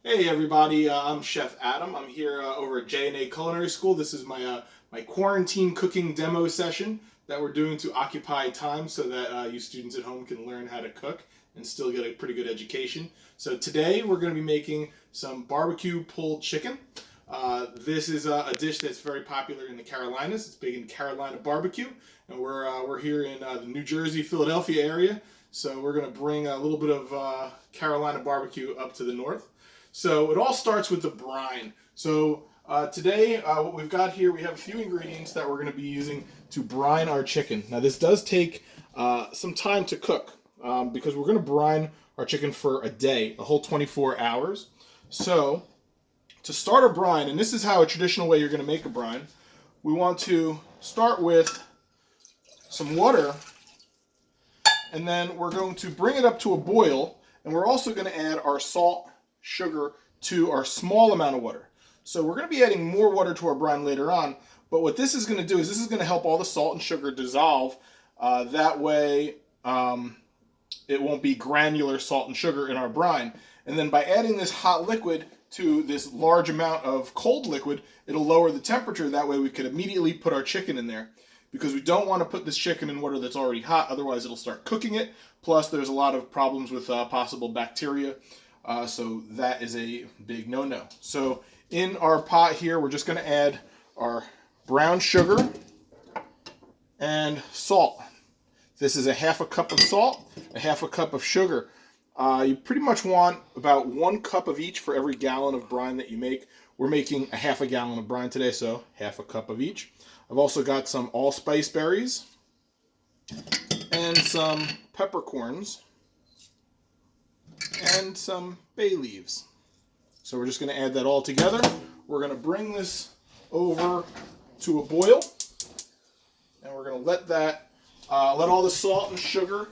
Hey everybody, I'm Chef Adam. I'm here over at J&A Culinary School. This is my quarantine cooking demo session that we're doing to occupy time so that you students at home can learn how to cook and still get a pretty good education. So today we're going to be making some barbecue pulled chicken. This is a dish that's very popular in the Carolinas. It's big in Carolina barbecue, and we're here in the New Jersey, Philadelphia area. So we're going to bring a little bit of Carolina barbecue up to the north. So it all starts with the brine. So today, what we've got here, we have a few ingredients that we're going to be using to brine our chicken. Now this does take some time to cook because we're going to brine our chicken for a day, a whole 24 hours. So to start a brine, and this is how a traditional way you're going to make a brine, we want to start with some water, and then we're going to bring it up to a boil, and we're also going to add our salt, sugar to our small amount of water. So we're going to be adding more water to our brine later on, but what this is going to do is this is going to help all the salt and sugar dissolve. That way it won't be granular salt and sugar in our brine. And then by adding this hot liquid to this large amount of cold liquid, it'll lower the temperature. That way we can immediately put our chicken in there, because we don't want to put this chicken in water that's already hot, otherwise it'll start cooking it. Plus there's a lot of problems with possible bacteria. So that is a big no-no. So in our pot here, we're just going to add our brown sugar and salt. This is a half a cup of salt, a half a cup of sugar. You pretty much want about 1 cup of each for every gallon of brine that you make. We're making a half a gallon of brine today, so half a cup of each. I've also got some allspice berries and some peppercorns and some bay leaves. So we're just going to add that all together. We're going to bring this over to a boil, and we're going to let all the salt and sugar.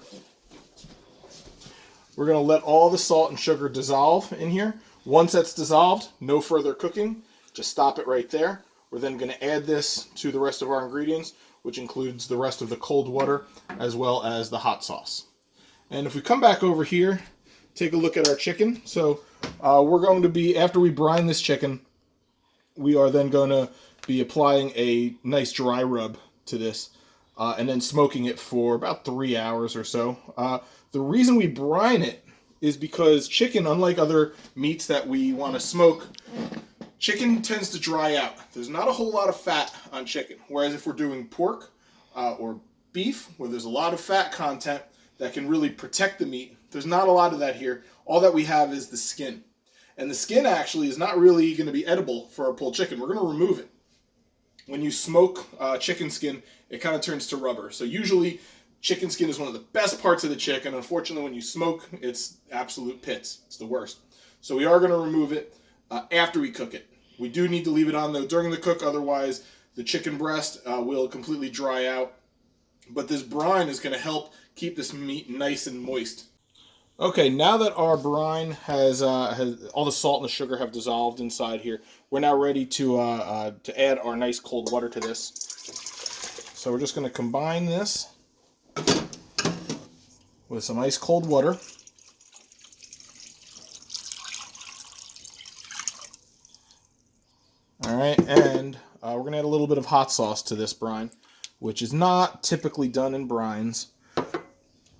We're going to let all the salt and sugar dissolve in here. Once that's dissolved, no further cooking. Just stop it right there. We're then going to add this to the rest of our ingredients, which includes the rest of the cold water as well as the hot sauce. And if we come back over here, take a look at our chicken. So we're going to be, after we brine this chicken, we are then going to be applying a nice dry rub to this and then smoking it for about 3 hours or so. The reason we brine it is because chicken, unlike other meats that we want to smoke, chicken tends to dry out. There's not a whole lot of fat on chicken. Whereas if we're doing pork or beef, where there's a lot of fat content that can really protect the meat, there's not a lot of that here. All that we have is the skin. And the skin actually is not really going to be edible for our pulled chicken. We're going to remove it. When you smoke chicken skin, it kind of turns to rubber. So usually chicken skin is one of the best parts of the chicken. Unfortunately, when you smoke, it's absolute pits. It's the worst. So we are going to remove it after we cook it. We do need to leave it on though during the cook, otherwise the chicken breast will completely dry out. But this brine is going to help keep this meat nice and moist. Okay, now that our brine has all the salt and the sugar have dissolved inside here, we're now ready to add our nice cold water to this. So we're just going to combine this with some ice cold water. All right, and we're going to add a little bit of hot sauce to this brine, which is not typically done in brines.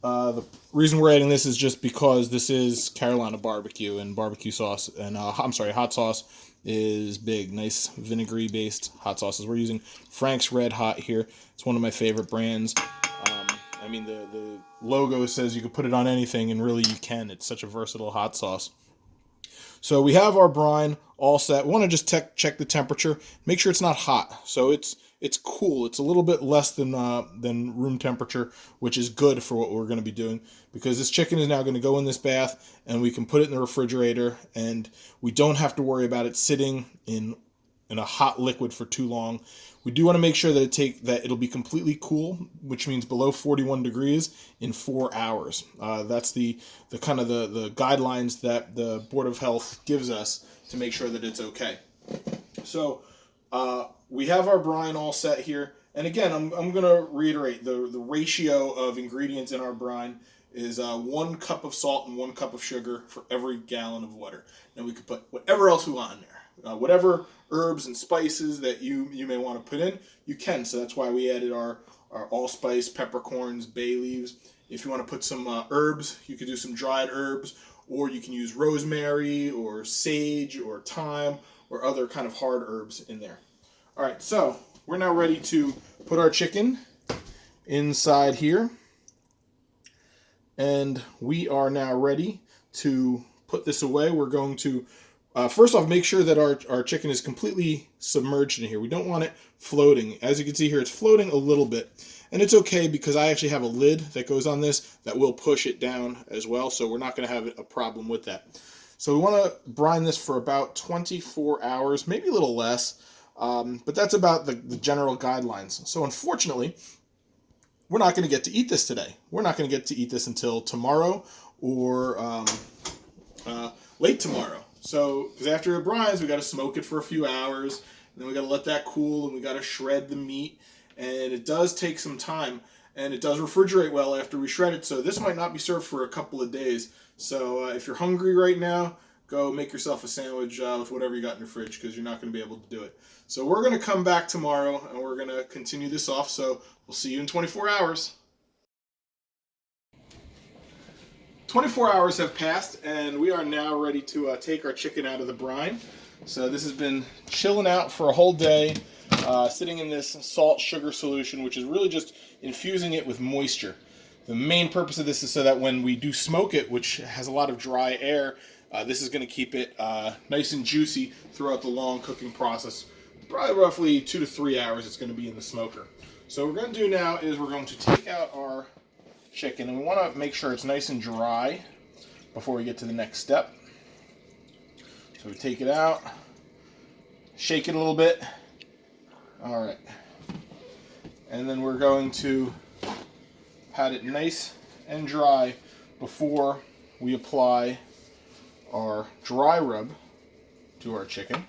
The reason we're adding this is just because this is Carolina barbecue, and barbecue sauce, and hot sauce is big. Nice vinegary based hot sauces. We're using Frank's Red Hot here. It's one of my favorite brands. I mean, the logo says you can put it on anything, and really you can. It's such a versatile hot sauce. So we have our brine all set. We want to just check the temperature. Make sure it's not hot. So it's cool. It's a little bit less than room temperature, which is good for what we're going to be doing, because this chicken is now going to go in this bath, and we can put it in the refrigerator, and we don't have to worry about it sitting in a hot liquid for too long. We do want to make sure that it'll be completely cool, which means below 41 degrees in 4 hours. That's the kind of the guidelines that the Board of Health gives us to make sure that it's okay. So we have our brine all set here. And again, I'm going to reiterate the ratio of ingredients in our brine is 1 cup of salt and 1 cup of sugar for every gallon of water. Now we could put whatever else we want in there. Whatever herbs and spices that you may want to put in, you can. So that's why we added our allspice, peppercorns, bay leaves. If you want to put some herbs, you could do some dried herbs, or you can use rosemary or sage or thyme or other kind of hard herbs in there. All right, so we're now ready to put our chicken inside here. And we are now ready to put this away. We're going to, first off, make sure that our chicken is completely submerged in here. We don't want it floating. As you can see here, it's floating a little bit. And it's okay because I actually have a lid that goes on this that will push it down as well. So we're not going to have a problem with that. So we want to brine this for about 24 hours, maybe a little less. But that's about the general guidelines. So unfortunately, we're not going to get to eat this today. We're not going to get to eat this until tomorrow or late tomorrow. So, because after it brines, we got to smoke it for a few hours, and then we got to let that cool, and we got to shred the meat, and it does take some time, and it does refrigerate well after we shred it. So this might not be served for a couple of days. So if you're hungry right now, go make yourself a sandwich with whatever you got in your fridge, because you're not going to be able to do it. So we're going to come back tomorrow, and we're going to continue this off. So we'll see you in 24 hours. 24 hours have passed, and we are now ready to take our chicken out of the brine. So this has been chilling out for a whole day, sitting in this salt sugar solution, which is really just infusing it with moisture. The main purpose of this is so that when we do smoke it, which has a lot of dry air, this is going to keep it nice and juicy throughout the long cooking process. Probably roughly 2 to 3 hours it's going to be in the smoker. So what we're going to do now is we're going to take out our chicken, and we want to make sure it's nice and dry before we get to the next step. So we take it out, shake it a little bit. All right. And then we're going to pat it nice and dry before we apply our dry rub to our chicken.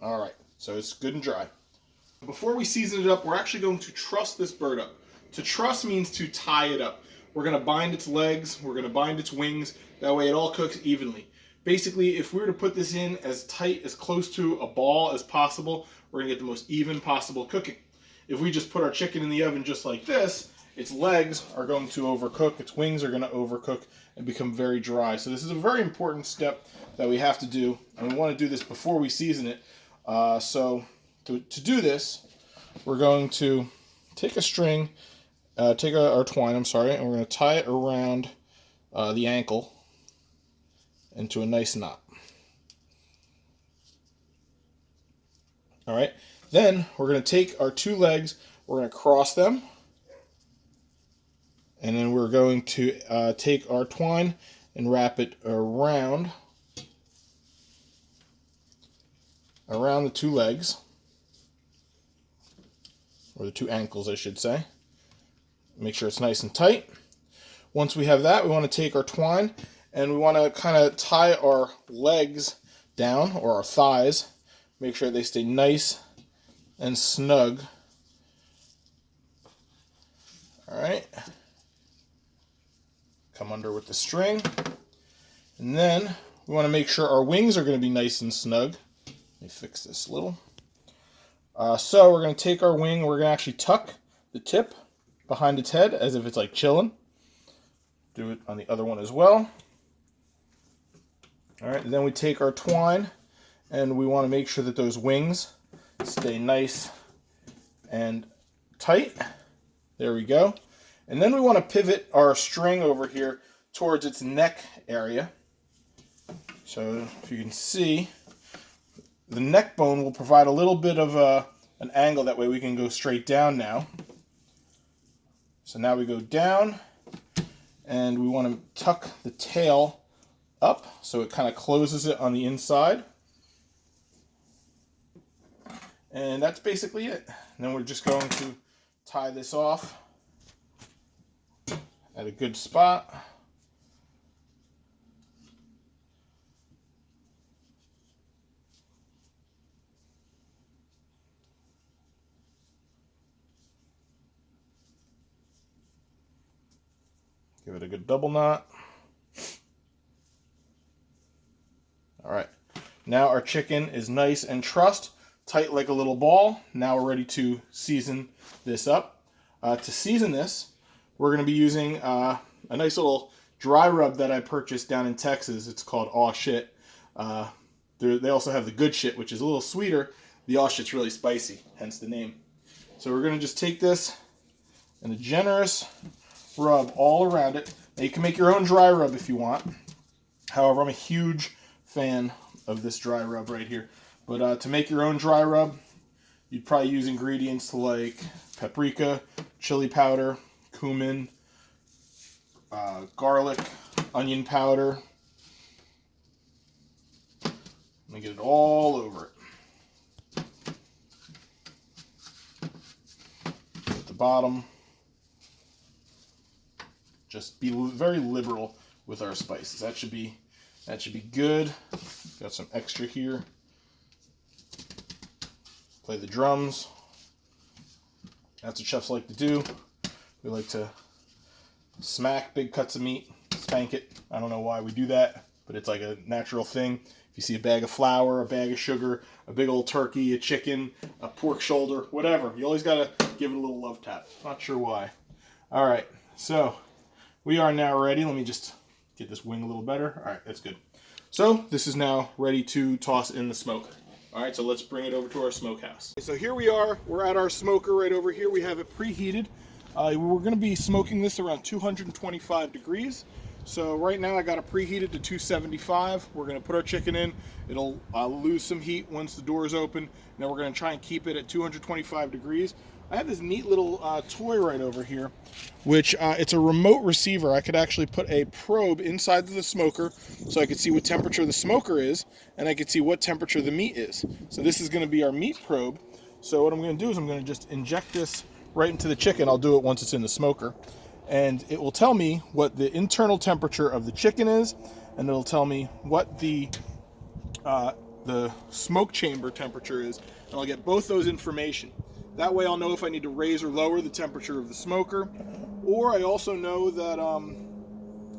All right, so it's good and dry. Before we season it up, we're actually going to truss this bird up. To truss means to tie it up. We're going to bind its legs, we're going to bind its wings, that way it all cooks evenly. Basically, if we were to put this in as tight, as close to a ball as possible, we're going to get the most even possible cooking. If we just put our chicken in the oven just like this, its legs are going to overcook, its wings are going to overcook and become very dry. So this is a very important step that we have to do, and we want to do this before we season it. So to do this, we're going to take a string, take our twine, and we're going to tie it around the ankle into a nice knot. All right, then we're going to take our 2 legs, we're going to cross them, and then we're going to take our twine and wrap it around the 2 legs, or the 2 ankles, I should say. Make sure it's nice and tight. Once we have that, we want to take our twine and we want to kind of tie our legs down, or our thighs. Make sure they stay nice and snug. All right. Come under with the string. And then we want to make sure our wings are going to be nice and snug. Let me fix this a little. So we're going to take our wing, we're going to actually tuck the tip behind its head as if it's like chilling. Do it on the other one as well. All right, and then we take our twine and we want to make sure that those wings stay nice and tight. There we go. And then we want to pivot our string over here towards its neck area. So if you can see, the neck bone will provide a little bit of an angle, that way we can go straight down now. So now we go down, and we want to tuck the tail up so it kind of closes it on the inside. And that's basically it. And then we're just going to tie this off at a good spot. Give it a good double knot. All right. Now our chicken is nice and trussed, tight like a little ball. Now we're ready to season this up. To season this, we're going to be using a nice little dry rub that I purchased down in Texas. It's called Aw Shit. They also have the Good Shit, which is a little sweeter. The Aw Shit's really spicy, hence the name. So we're going to just take this and a generous rub all around it. Now you can make your own dry rub if you want. However, I'm a huge fan of this dry rub right here. But to make your own dry rub, you'd probably use ingredients like paprika, chili powder, cumin, garlic, onion powder. Let me get it all over it. At the bottom. Just be very liberal with our spices. That should be good. Got some extra here. Play the drums. That's what chefs like to do. We like to smack big cuts of meat, spank it. I don't know why we do that, but it's like a natural thing. If you see a bag of flour, a bag of sugar, a big old turkey, a chicken, a pork shoulder, whatever, you always got to give it a little love tap. Not sure why. All right, so we are now ready. Let me just get this wing a little better. All right, that's good. So this is now ready to toss in the smoker. All right, so let's bring it over to our smokehouse. So here we are. We're at our smoker right over here. We have it preheated. We're going to be smoking this around 225 degrees. So right now I got it preheated to 275. We're going to put our chicken in. It'll lose some heat once the door is open. Now we're going to try and keep it at 225 degrees. I have this neat little toy right over here, which it's a remote receiver. I could actually put a probe inside the smoker so I could see what temperature the smoker is, and I could see what temperature the meat is. So this is going to be our meat probe. So what I'm going to do is I'm going to just inject this right into the chicken. I'll do it once it's in the smoker. And it will tell me what the internal temperature of the chicken is, and it'll tell me what the smoke chamber temperature is, and I'll get both those information. That way I'll know if I need to raise or lower the temperature of the smoker, or I also know that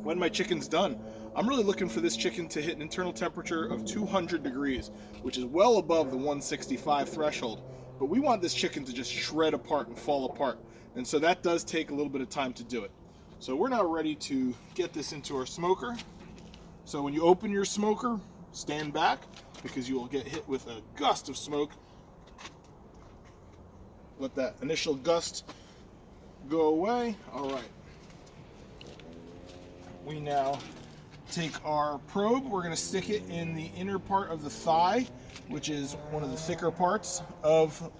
when my chicken's done. I'm really looking for this chicken to hit an internal temperature of 200 degrees, which is well above the 165 threshold. But we want this chicken to just shred apart and fall apart. And so that does take a little bit of time to do it. So we're now ready to get this into our smoker. So when you open your smoker, stand back because you will get hit with a gust of smoke. Let that initial gust go away. All right. We now take our probe. We're going to stick it in the inner part of the thigh, which is one of the thicker parts of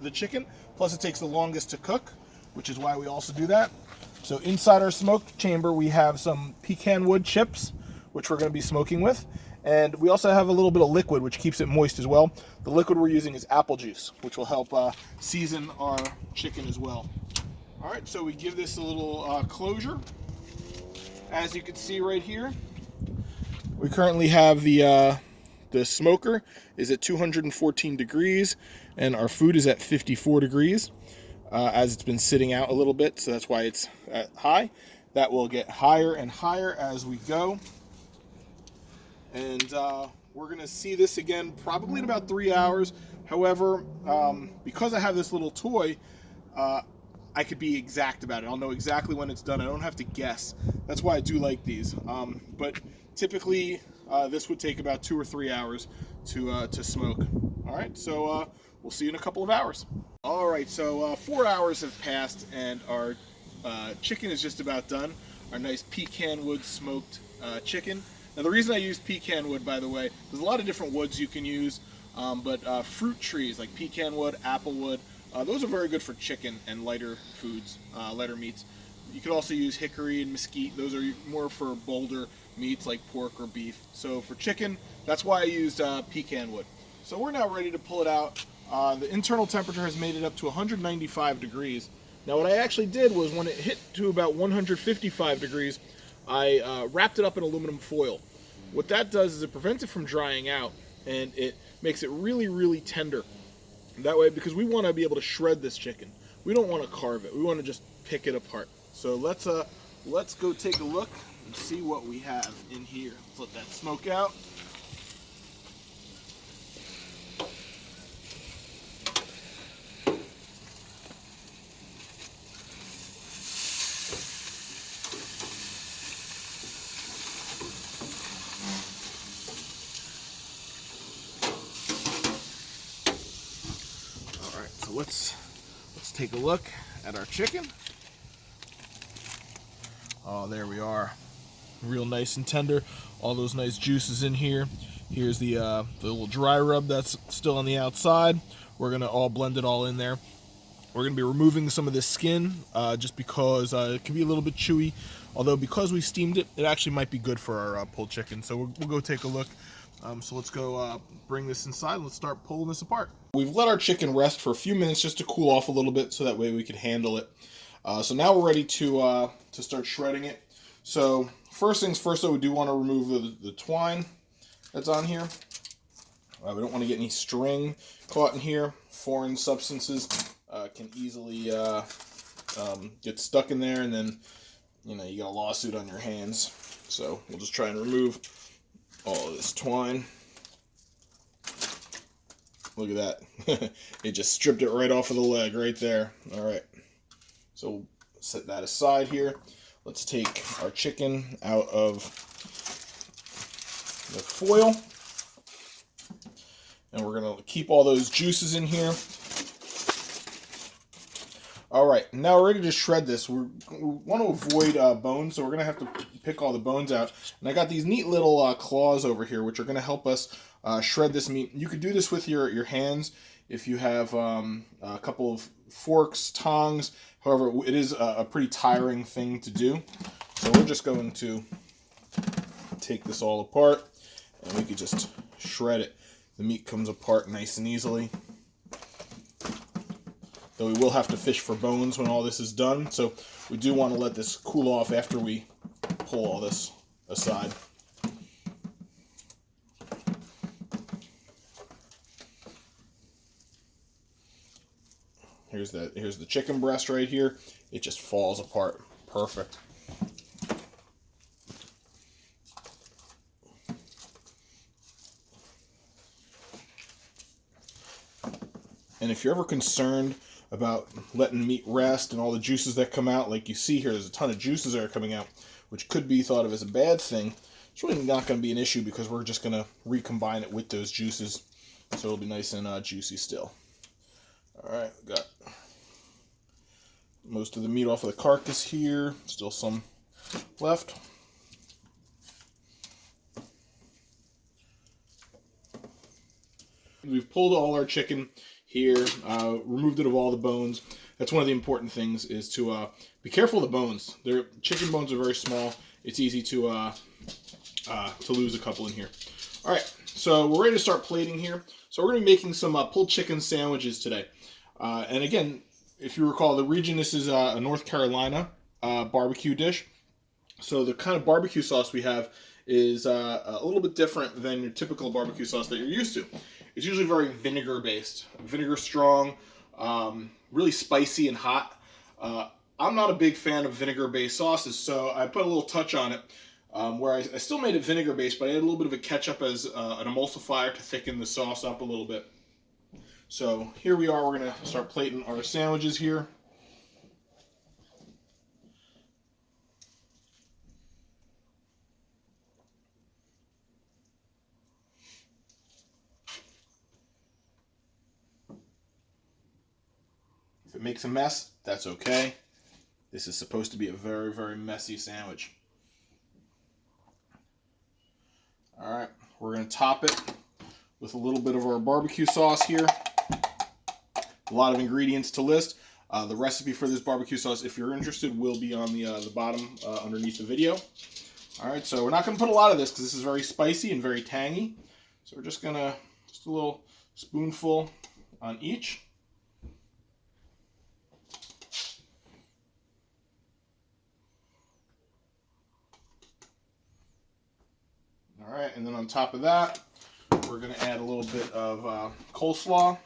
the chicken. Plus it takes the longest to cook, which is why we also do that. So inside our smoke chamber, we have some pecan wood chips, which we're going to be smoking with. And we also have a little bit of liquid, which keeps it moist as well. The liquid we're using is apple juice, which will help season our chicken as well. All right, so we give this a little closure. As you can see right here, we currently have the smoker is at 214 degrees, and our food is at 54 degrees. As it's been sitting out a little bit, so that's why it's at high. That will get higher and higher as we go. And we're going to see this again probably in about 3 hours. However, because I have this little toy, I could be exact about it. I'll know exactly when it's done. I don't have to guess. That's why I do like these. But typically, this would take about 2 or 3 hours to smoke. All right, so we'll see you in a couple of hours. All right, so 4 hours have passed, and our chicken is just about done. Our nice pecan wood smoked chicken. Now, the reason I use pecan wood, by the way, there's a lot of different woods you can use, but fruit trees like pecan wood, apple wood, those are very good for chicken and lighter foods, lighter meats. You could also use hickory and mesquite. Those are more for bolder meats like pork or beef. So for chicken, that's why I used pecan wood. So we're now ready to pull it out. The internal temperature has made it up to 195 degrees. Now what I actually did was when it hit to about 155 degrees, I wrapped it up in aluminum foil. What that does is it prevents it from drying out, and it makes it really, really tender. That way, because we want to be able to shred this chicken. We don't want to carve it. We want to just pick it apart. So let's let's go take a look and see what we have in here. Let's let that smoke out. All right, so let's take a look at our chicken. Oh, there we are. Real nice and tender. All those nice juices in here. Here's the little dry rub that's still on the outside. We're gonna all blend it all in there. We're gonna be removing some of this skin just because it can be a little bit chewy. Although because we steamed it, it actually might be good for our pulled chicken. So we'll go take a look. So let's go bring this inside and let's start pulling this apart. We've let our chicken rest for a few minutes just to cool off a little bit so that way we can handle it. So now we're ready to start shredding it. So first things first, though, we do want to remove the twine that's on here. We don't want to get any string caught in here. Foreign substances can easily get stuck in there, and then you got a lawsuit on your hands. So we'll just try and remove all of this twine. Look at that. It just stripped it right off of the leg right there. All right. So we'll set that aside here. Let's take our chicken out of the foil. And we're going to keep all those juices in here. All right, now we're ready to shred this. We want to avoid bones, so we're going to have to pick all the bones out. And I got these neat little claws over here, which are going to help us shred this meat. You could do this with your hands if you have a couple of forks, tongs. However, it is a pretty tiring thing to do. So we're just going to take this all apart, and we could just shred it. The meat comes apart nice and easily. Though we will have to fish for bones when all this is done, so we do want to let this cool off after we pull all this aside. Here's the chicken breast right here. It just falls apart. Perfect. And if you're ever concerned about letting meat rest and all the juices that come out, like you see here, there's a ton of juices that are coming out, which could be thought of as a bad thing. It's really not going to be an issue because we're just going to recombine it with those juices, so it'll be nice and juicy still. All right, we got most of the meat off of the carcass here. Still some left. We've pulled all our chicken here, removed it of all the bones. That's one of the important things, is to be careful of the bones. Chicken bones are very small. It's easy to lose a couple in here. All right, so we're ready to start plating here. So we're going to be making some pulled chicken sandwiches today. And again, if you recall, the region, this is a North Carolina barbecue dish. So the kind of barbecue sauce we have is a little bit different than your typical barbecue sauce that you're used to. It's usually very vinegar based, vinegar strong, really spicy and hot. I'm not a big fan of vinegar based sauces, so I put a little touch on it where I still made it vinegar based, but I added a little bit of a ketchup as an emulsifier to thicken the sauce up a little bit. So here we are, we're going to start plating our sandwiches here. If it makes a mess, that's okay. This is supposed to be a very, very messy sandwich. All right, we're going to top it with a little bit of our barbecue sauce here. A lot of ingredients to list. The recipe for this barbecue sauce, if you're interested, will be on the bottom underneath the video. All right, so we're not going to put a lot of this because this is very spicy and very tangy. So we're just going to, just a little spoonful on each. All right, and then on top of that, we're going to add a little bit of coleslaw.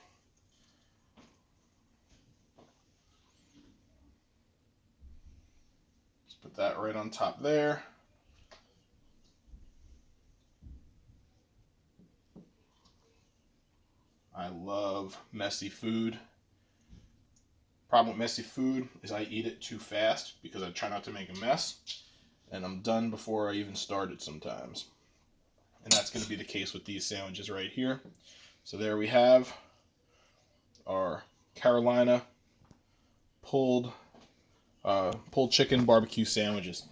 Put that that right on top there. I love messy food. Problem with messy food is I eat it too fast because I try not to make a mess, and I'm done before I even started sometimes. And that's going to be the case with these sandwiches right here. So there we have our Carolina pulled chicken barbecue sandwiches.